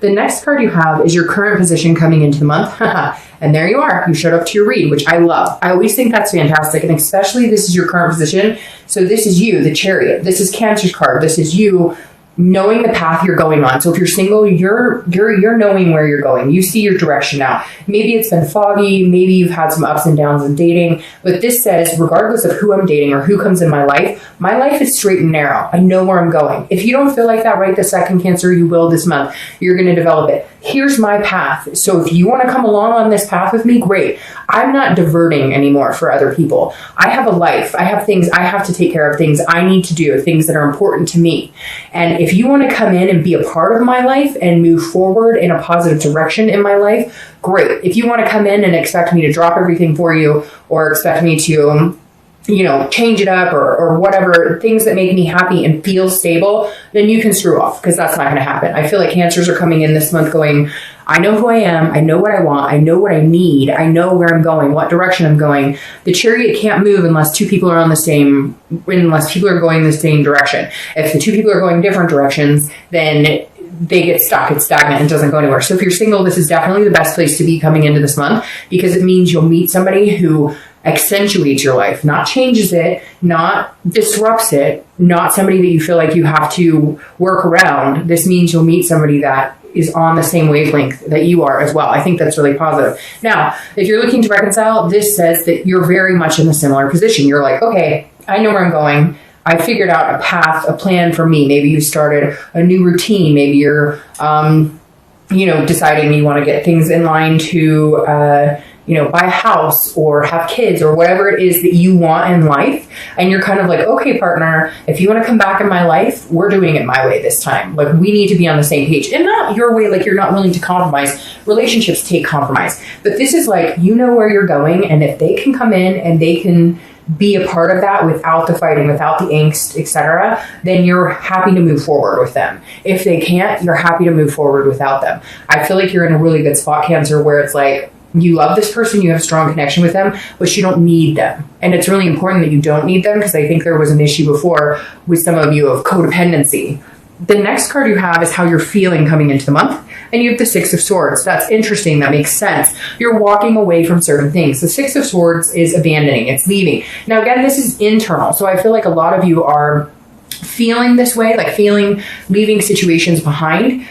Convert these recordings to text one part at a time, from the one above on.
The next card you have is your current position coming into the month. And there you are. You showed up to your read, which I love. I always think that's fantastic. And especially this is your current position. So this is you, the Chariot. This is Cancer's card. This is you knowing the path you're going on. So if you're single, you're knowing where you're going. You see your direction now. Maybe it's been foggy. Maybe you've had some ups and downs in dating. But this says, regardless of who I'm dating or who comes in my life is straight and narrow. I know where I'm going. If you don't feel like that right this second, Cancer, you will this month. You're going to develop it. Here's my path. So if you want to come along on this path with me, great. I'm not diverting anymore for other people. I have a life. I have things I have to take care of, things I need to do, things that are important to me. And if you want to come in and be a part of my life and move forward in a positive direction in my life, great. If you want to come in and expect me to drop everything for you or expect me to change it up or whatever, things that make me happy and feel stable, then you can screw off, because that's not going to happen. I feel like Cancers are coming in this month going, I know who I am. I know what I want. I know what I need. I know where I'm going, what direction I'm going. The Chariot can't move unless two people are unless people are going the same direction. If the two people are going different directions, then they get stuck. It's stagnant and doesn't go anywhere. So if you're single, this is definitely the best place to be coming into this month, because it means you'll meet somebody who accentuates your life, not changes it, not disrupts it, not somebody that you feel like you have to work around. This means you'll meet somebody that is on the same wavelength that you are as well. I think that's really positive. Now, if you're looking to reconcile, this says that you're very much in a similar position. You're like, okay, I know where I'm going. I figured out a path, a plan for me. Maybe you started a new routine. Maybe you're, deciding you want to get things in line to, buy a house or have kids or whatever it is that you want in life. And you're kind of like, okay, partner, if you want to come back in my life, we're doing it my way this time. Like, we need to be on the same page, and not your way. Like, you're not willing to compromise. Relationships take compromise, but this is like, you know where you're going. And if they can come in and they can be a part of that without the fighting, without the angst, etc., then you're happy to move forward with them. If they can't, you're happy to move forward without them. I feel like you're in a really good spot, Cancer, where it's like, you love this person, you have a strong connection with them, but you don't need them. And it's really important that you don't need them, because I think there was an issue before with some of you of codependency. The next card you have is how you're feeling coming into the month. And you have the Six of Swords. That's interesting. That makes sense. You're walking away from certain things. The Six of Swords is abandoning. It's leaving. Now, again, this is internal. So I feel like a lot of you are feeling this way, like leaving situations behind.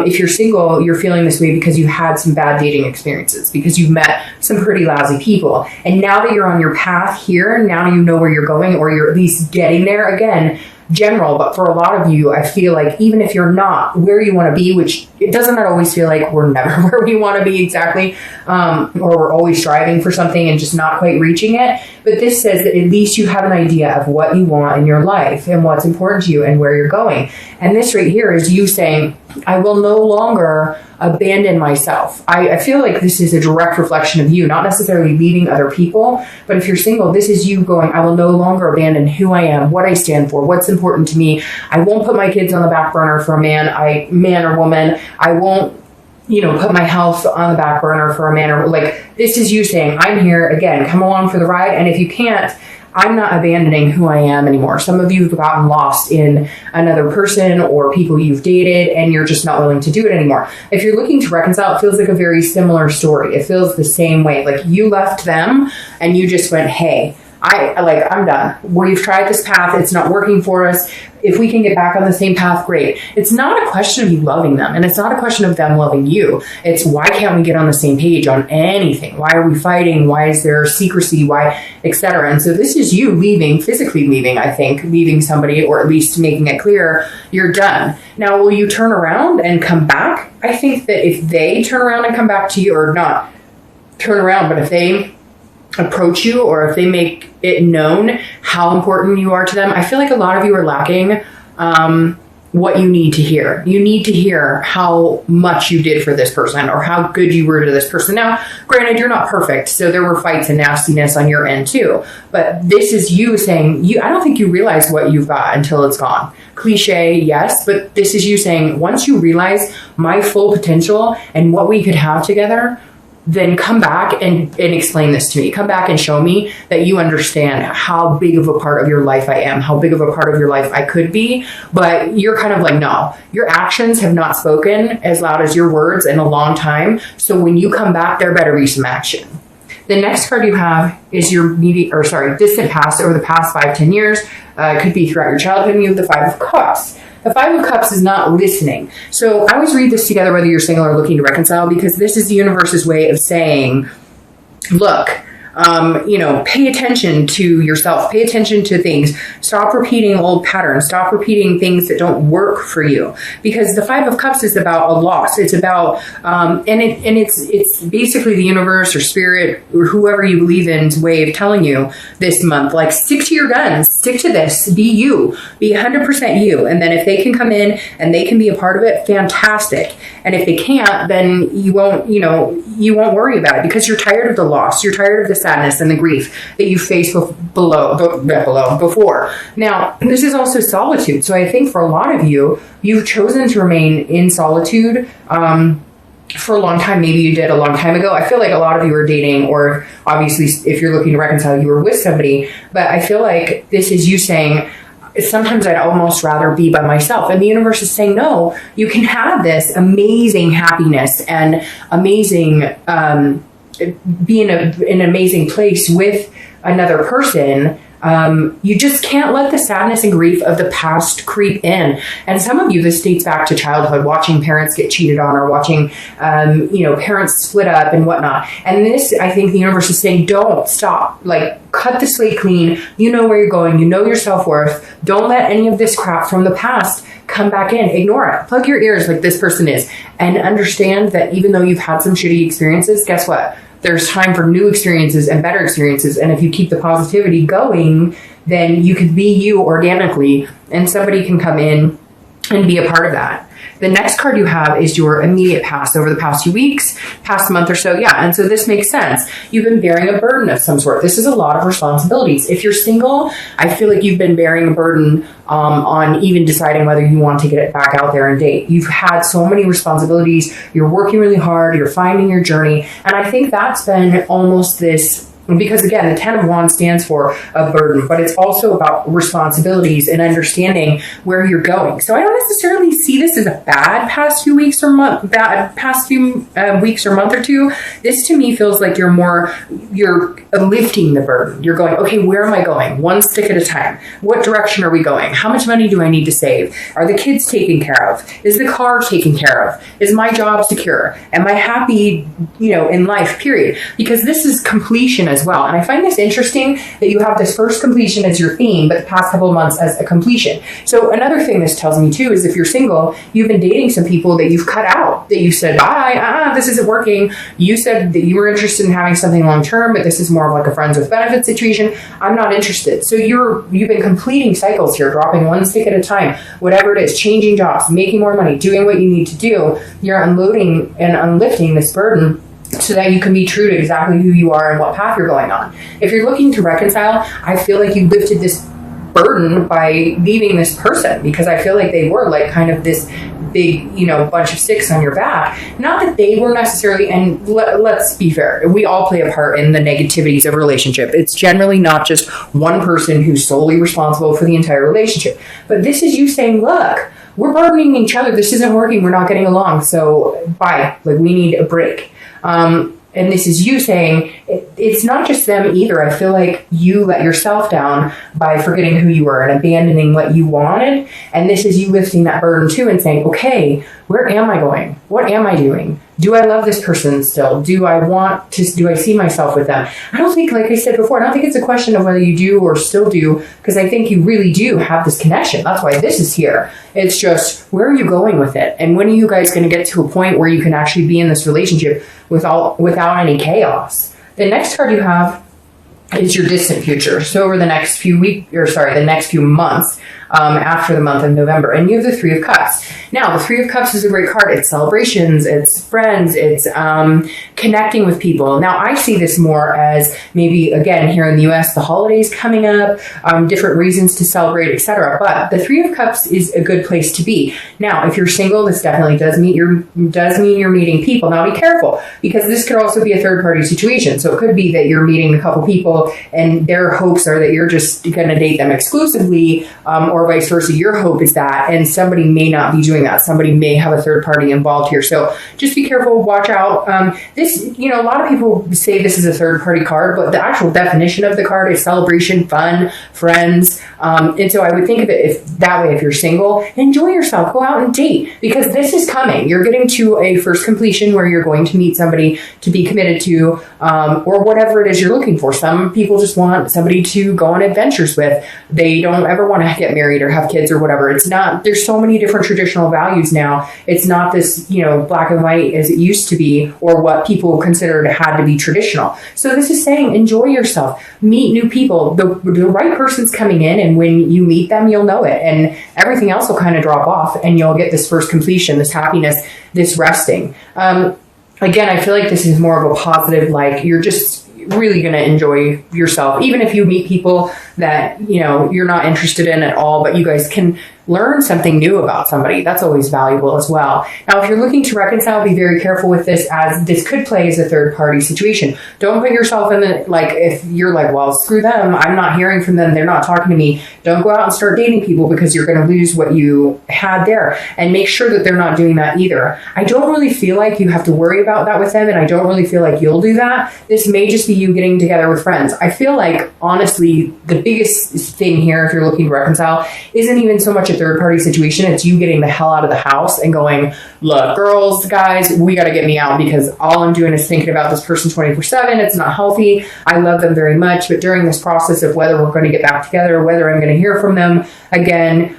If you're single, you're feeling this way because you had some bad dating experiences, because you've met some pretty lousy people. And now that you're on your path here, now you know where you're going, or you're at least getting there. Again, general, but for a lot of you, I feel like even if you're not where you want to be, which it doesn't always feel like we're never where we want to be exactly, or we're always striving for something and just not quite reaching it. But this says that at least you have an idea of what you want in your life and what's important to you and where you're going. And this right here is you saying, I will no longer abandon myself. I feel like this is a direct reflection of you, not necessarily leaving other people, but if you're single, this is you going, I will no longer abandon who I am, what I stand for, what's important to me. I won't put my kids on the back burner for a man or woman. I won't, put my health on the back burner for a man, or like, this is you saying, I'm here again, come along for the ride. And if you can't, I'm not abandoning who I am anymore. Some of you have gotten lost in another person or people you've dated, and you're just not willing to do it anymore. If you're looking to reconcile, it feels like a very similar story. It feels the same way. Like, you left them and you just went, hey, I'm done. We've tried this path. It's not working for us. If we can get back on the same path, great. It's not a question of you loving them, and it's not a question of them loving you. It's, why can't we get on the same page on anything? Why are we fighting? Why is there secrecy? Why, etc. And so this is you physically leaving, I think, leaving somebody, or at least making it clear you're done. Now, will you turn around and come back? I think that if they turn around and come back to you, or not turn around, but if they approach you, or if they make it known how important you are to them, I feel like a lot of you are lacking what you need to hear. You need to hear how much you did for this person, or how good you were to this person. Now, granted, you're not perfect, so there were fights and nastiness on your end too, but this is you saying, I don't think you realize what you've got until it's gone. Cliche, yes, but this is you saying, once you realize my full potential and what we could have together, then come back and explain this to me. Come back and show me that you understand how big of a part of your life I am, how big of a part of your life I could be. But you're kind of like, no, your actions have not spoken as loud as your words in a long time. So when you come back, there better be some action. The next card you have is your distant past over the past 5-10 years. It could be throughout your childhood, and you have the Five of Cups. The Five of Cups is not listening. So I always read this together whether you're single or looking to reconcile, because this is the universe's way of saying, look, pay attention to yourself, pay attention to things, stop repeating old patterns, stop repeating things that don't work for you, because the Five of Cups is about a loss. It's about, it's basically the universe or spirit or whoever you believe in's way of telling you this month, like, stick to your guns, stick to this, be you, be 100% you. And then if they can come in and they can be a part of it, fantastic. And if they can't, then you won't worry about it, because you're tired of the loss. You're tired of the sadness and the grief that you faced before. Now, this is also solitude. So I think for a lot of you, you've chosen to remain in solitude for a long time. Maybe you did a long time ago. I feel like a lot of you are dating, or obviously if you're looking to reconcile, you were with somebody. But I feel like this is you saying, sometimes I'd almost rather be by myself. And the universe is saying, no, you can have this amazing happiness and amazing, be in an amazing place with another person. You just can't let the sadness and grief of the past creep in. And some of you, this dates back to childhood, watching parents get cheated on, or watching, parents split up and whatnot. And this, I think the universe is saying, don't stop, like, cut the slate clean. You know where you're going. You know your self-worth. Don't let any of this crap from the past come back in. Ignore it. Plug your ears like this person is, and understand that even though you've had some shitty experiences, guess what? There's time for new experiences and better experiences. And if you keep the positivity going, then you can be you organically, and somebody can come in and be a part of that. The next card you have is your immediate past over the past few weeks, past month or so. Yeah. And so this makes sense. You've been bearing a burden of some sort. This is a lot of responsibilities. If you're single, I feel like you've been bearing a burden on even deciding whether you want to get it back out there and date. You've had so many responsibilities. You're working really hard. You're finding your journey. And I think that's been almost this, because again, the Ten of Wands stands for a burden, but it's also about responsibilities and understanding where you're going. So I don't necessarily see this as a bad past few weeks or month or two. This to me feels like you're lifting the burden. You're going, okay, where am I going? One stick at a time. What direction are we going? How much money do I need to save? Are the kids taken care of? Is the car taken care of? Is my job secure? Am I happy, in life, period? Because this is completion as well. And I find this interesting that you have this first completion as your theme, but the past couple of months as a completion. So another thing this tells me too is if you're single, you've been dating some people that you've cut out, that you said, bye, this isn't working. You said that you were interested in having something long term, but this is more of like a friends with benefits situation. I'm not interested. So you've been completing cycles here, dropping one stick at a time, whatever it is, changing jobs, making more money, doing what you need to do. You're unloading and unlifting this burden so that you can be true to exactly who you are and what path you're going on. If you're looking to reconcile, I feel like you lifted this burden by leaving this person, because I feel like they were like kind of this big, bunch of sticks on your back. Not that they were necessarily, and let's be fair, we all play a part in the negativities of a relationship. It's generally not just one person who's solely responsible for the entire relationship. But this is you saying, look, we're burdening each other. This isn't working. We're not getting along. So bye. Like, we need a break. And this is you saying it's not just them either. I feel like you let yourself down by forgetting who you were and abandoning what you wanted. And this is you lifting that burden too and saying, okay, where am I going? What am I doing? Do I love this person still? Do I see myself with them? I don't think, like I said before, I don't think it's a question of whether you do or still do, because I think you really do have this connection. That's why this is here. It's just, where are you going with it? And when are you guys going to get to a point where you can actually be in this relationship without any chaos? The next card you have is your distant future. So over the next few months, after the month of November. And you have the Three of Cups. Now, the Three of Cups is a great card. It's celebrations, it's friends, it's connecting with people. Now, I see this more as maybe, again, here in the US, the holidays coming up, different reasons to celebrate, etc. But the Three of Cups is a good place to be. Now, if you're single, this definitely does mean you're meeting people. Now, be careful, because this could also be a third-party situation. So it could be that you're meeting a couple people and their hopes are that you're just going to date them exclusively, or vice versa. Your hope is that, and somebody may not be doing that. Somebody may have a third party involved here. So just be careful, watch out. This, a lot of people say this is a third party card, but the actual definition of the card is celebration, fun, friends. And so I would think of it that way. If you're single, enjoy yourself, go out and date, because this is coming. You're getting to a first completion where you're going to meet somebody to be committed to, or whatever it is you're looking for. Some people just want somebody to go on adventures with. They don't ever want to get married or have kids or whatever. It's not, there's so many different traditional values now. It's not this, black and white as it used to be, or what people considered had to be traditional. So this is saying, enjoy yourself, meet new people. The right person's coming in, and when you meet them, you'll know it, and everything else will kind of drop off, and you'll get this first completion, this happiness, this resting. Again, I feel like this is more of a positive, like you're just really going to enjoy yourself, even if you meet people that, you're not interested in at all, but you guys can learn something new about somebody. That's always valuable as well. Now, if you're looking to reconcile, be very careful with this, as this could play as a third party situation. Don't put yourself in the, if you're like, well, screw them, I'm not hearing from them, they're not talking to me. Don't go out and start dating people, because you're going to lose what you had there. And make sure that they're not doing that either. I don't really feel like you have to worry about that with them, and I don't really feel like you'll do that. This may just be you getting together with friends. I feel like, honestly, the biggest thing here, if you're looking to reconcile, isn't even so much a third party situation. It's you getting the hell out of the house and going, look, girls, guys, we got to get me out, because all I'm doing is thinking about this person 24/7. It's not healthy. I love them very much, but during this process of whether we're going to get back together, or whether I'm going to hear from them again,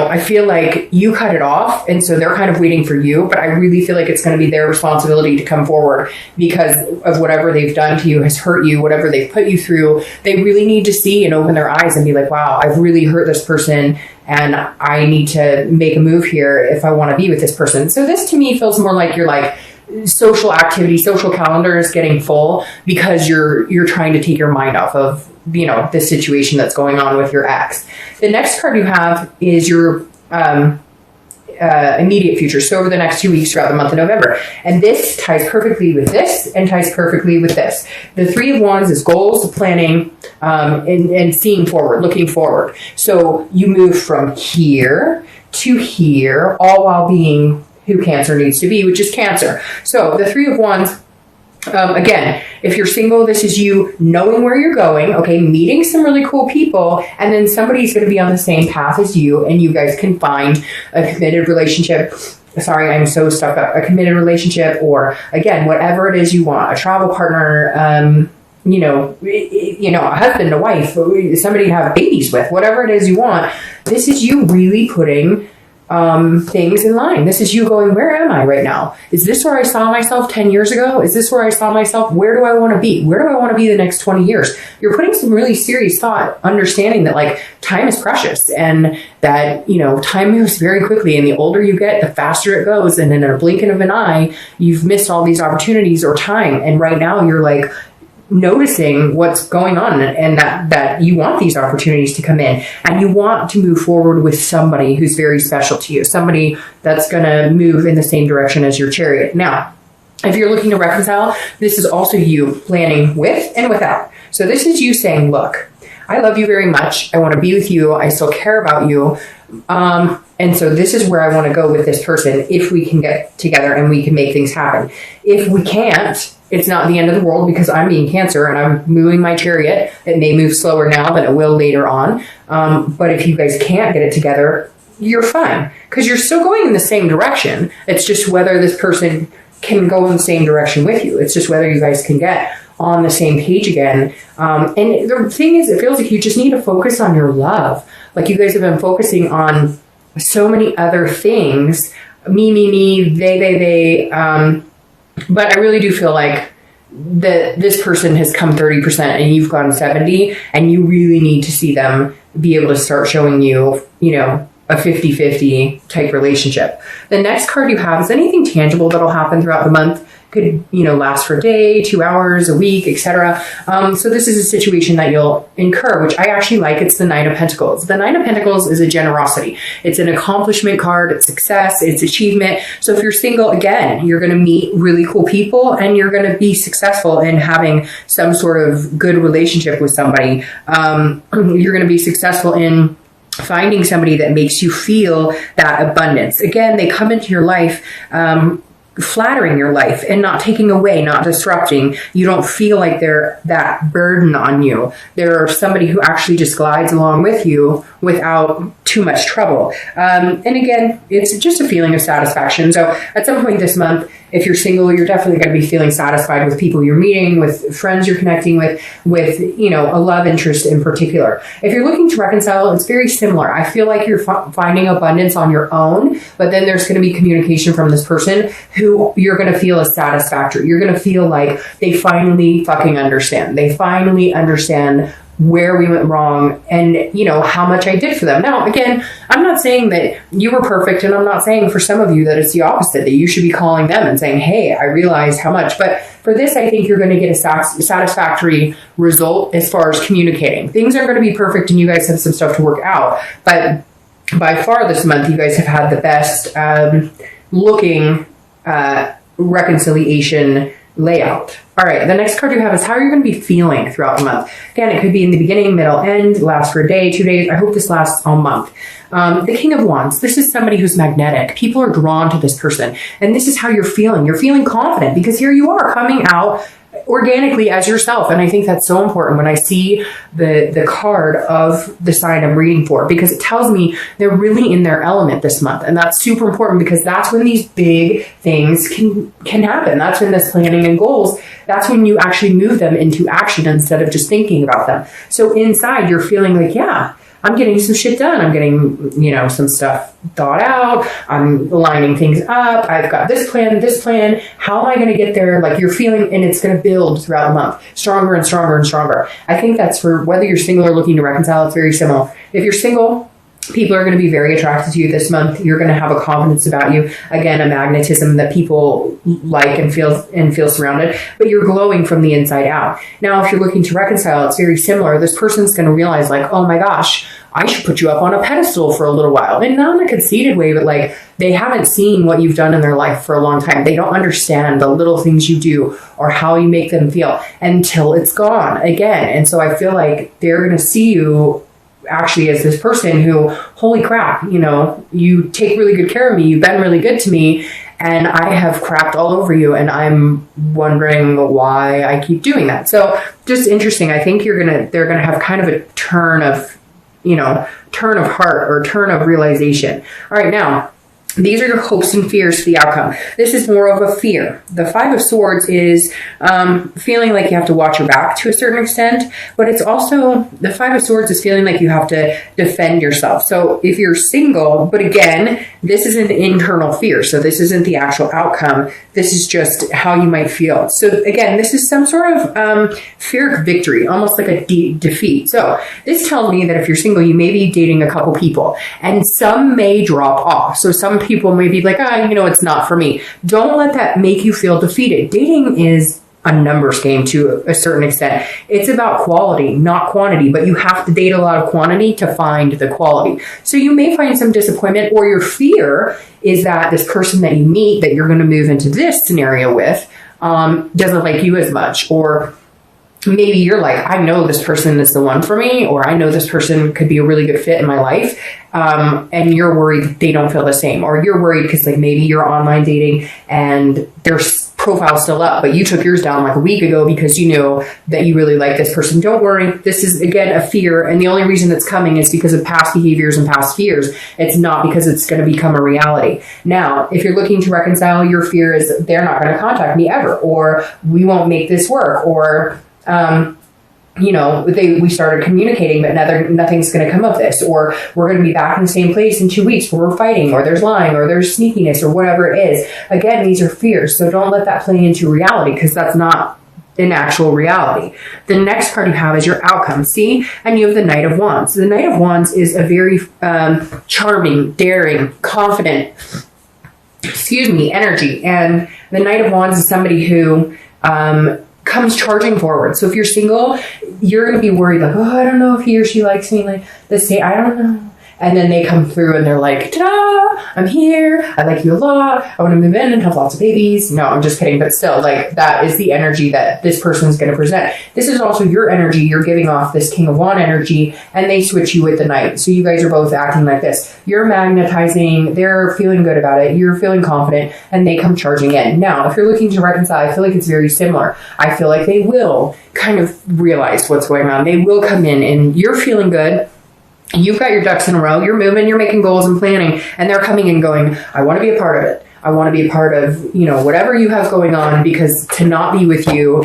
I feel like you cut it off, and so they're kind of waiting for you, but I really feel like it's going to be their responsibility to come forward, because of whatever they've done to you has hurt you, whatever they've put you through. They really need to see and open their eyes and be like, wow, I've really hurt this person, and I need to make a move here if I want to be with this person. So this to me feels more like you're like, social activity, social calendar is getting full, because you're trying to take your mind off of this situation that's going on with your ex. The next card you have is your immediate future. So over the next 2 weeks throughout the month of November. And this ties perfectly with this, and ties perfectly with this. The Three of Wands is goals, planning, and seeing forward, looking forward. So you move from here to here, all while being who Cancer needs to be, which is Cancer. So the Three of Wands, again, if you're single, this is you knowing where you're going, okay, meeting some really cool people, and then somebody's going to be on the same path as you, and you guys can find a committed relationship. Sorry, I'm so stuck up. A committed relationship, or again, whatever it is you want, a travel partner, a husband, a wife, somebody to have babies with, whatever it is you want. This is you really putting things in line. This is you going, where am I right now? Is this where I saw myself 10 years ago? Is this where I saw myself? Where do I want to be? Where do I want to be the next 20 years? You're putting some really serious thought, understanding that time is precious, and that, time moves very quickly, and the older you get, the faster it goes. And in a blink of an eye, you've missed all these opportunities or time. And right now you're noticing what's going on, and that you want these opportunities to come in, and you want to move forward with somebody who's very special to you, somebody that's going to move in the same direction as your Chariot. Now, if you're looking to reconcile, this is also you planning with and without. So this is you saying, look, I love you very much. I want to be with you. I still care about you. And so this is where I want to go with this person, if we can get together and we can make things happen. If we can't, it's not the end of the world, because I'm being Cancer and I'm moving my Chariot. It may move slower now than it will later on. But if you guys can't get it together, you're fine, because you're still going in the same direction. It's just whether this person can go in the same direction with you. It's just whether you guys can get on the same page again. And the thing is, it feels like you just need to focus on your love. You guys have been focusing on so many other things. Me, they. But I really do feel like that this person has come 30% and you've gone 70, and you really need to see them be able to start showing you, a 50-50 type relationship. The next card you have is anything tangible that'll happen throughout the month. Could, last for a day, 2 hours, a week, etc. So this is a situation that you'll incur, which I actually like. It's the Nine of Pentacles. The Nine of Pentacles is a generosity. It's an accomplishment card. It's success. It's achievement. So if you're single, again, you're going to meet really cool people and you're going to be successful in having some sort of good relationship with somebody. You're going to be successful in finding somebody that makes you feel that abundance. Again, they come into your life, flattering your life and not taking away, not disrupting. You don't feel like they're that burden on you. They're somebody who actually just glides along with you without too much trouble. And again, it's just a feeling of satisfaction. So at some point this month, if you're single, you're definitely going to be feeling satisfied with people you're meeting, with friends you're connecting with a love interest in particular. If you're looking to reconcile, it's very similar. I feel like you're finding abundance on your own, but then there's going to be communication from this person who you're going to feel is satisfactory. You're going to feel like they finally fucking understand. They finally understand where we went wrong and, how much I did for them. Now, again, I'm not saying that you were perfect, and I'm not saying for some of you that it's the opposite, that you should be calling them and saying, hey, I realize how much. But for this, I think you're going to get a satisfactory result as far as communicating. Things aren't going to be perfect and you guys have some stuff to work out. But by far this month, you guys have had the best looking reconciliation layout. All right, the next card you have is how you're going to be feeling throughout the month. Again, it could be in the beginning, middle, end, last for a day, 2 days. I hope this lasts all month. The King of Wands, this is somebody who's magnetic. People are drawn to this person. And this is how you're feeling. You're feeling confident because here you are coming out organically as yourself. And I think that's so important when I see the card of the sign I'm reading for, because it tells me they're really in their element this month. And that's super important because that's when these big things can happen. That's when this planning and goals, that's when you actually move them into action instead of just thinking about them. So inside you're feeling like, yeah, I'm getting some shit done. I'm getting, some stuff thought out. I'm lining things up. I've got this plan. How am I going to get there? Like you're feeling, and it's going to build throughout the month, stronger and stronger and stronger. I think that's for whether you're single or looking to reconcile, it's very similar. If you're single, people are going to be very attracted to you this month. You're going to have a confidence about you. Again, a magnetism that people like and feel surrounded, but you're glowing from the inside out. Now, if you're looking to reconcile, it's very similar. This person's going to realize like, oh my gosh, I should put you up on a pedestal for a little while. And not in a conceited way, but like they haven't seen what you've done in their life for a long time. They don't understand the little things you do or how you make them feel until it's gone again. And so I feel like they're going to see you actually as this person who, holy crap, you take really good care of me. You've been really good to me. And I have crapped all over you. And I'm wondering why I keep doing that. So just interesting. I think they're going to have kind of a turn of heart or turn of realization. All right. Now, these are your hopes and fears for the outcome. This is more of a fear. The Five of Swords is feeling like you have to watch your back to a certain extent, but it's also, the Five of Swords is feeling like you have to defend yourself. So if you're single, but again, this is an internal fear. So this isn't the actual outcome. This is just how you might feel. So again, this is some sort of fear of victory, almost like a defeat. So this tells me that if you're single, you may be dating a couple people and some may drop off. So some people may be like, it's not for me. Don't let that make you feel defeated. Dating is a numbers game to a certain extent. It's about quality, not quantity, but you have to date a lot of quantity to find the quality. So you may find some disappointment, or your fear is that this person that you meet that you're going to move into this scenario with doesn't like you as much, or maybe you're like, I know this person is the one for me, or I know this person could be a really good fit in my life. And you're worried they don't feel the same, or you're worried because like maybe you're online dating and their profile's still up, but you took yours down like a week ago because you know that you really like this person. Don't worry. This is again a fear. And the only reason it's coming is because of past behaviors and past fears. It's not because it's going to become a reality. Now, if you're looking to reconcile, your fear is they're not going to contact me ever, or we won't make this work, or we started communicating, but nothing's going to come of this, or we're going to be back in the same place in 2 weeks where we're fighting, or there's lying, or there's sneakiness, or whatever it is. Again, these are fears. So don't let that play into reality, because that's not in actual reality. The next card you have is your outcome. See? And you have the Knight of Wands. The Knight of Wands is a very charming, daring, confident, energy. And the Knight of Wands is somebody who comes charging forward. So if you're single, you're going to be worried like, oh, I don't know if he or she likes me like the same. I don't know. And then they come through and they're like, ta-da, I'm here. I like you a lot. I want to move in and have lots of babies. No, I'm just kidding. But still, like, that is the energy that this person's going to present. This is also your energy. You're giving off this King of Wands energy, and they switch you with the Knight. So you guys are both acting like this. You're magnetizing. They're feeling good about it. You're feeling confident, and they come charging in. Now, if you're looking to reconcile, I feel like it's very similar. I feel like they will kind of realize what's going on. They will come in, and you're feeling good. You've got your ducks in a row, you're moving, you're making goals and planning, and they're coming and going, I want to be a part of it. I want to be a part of, whatever you have going on, because to not be with you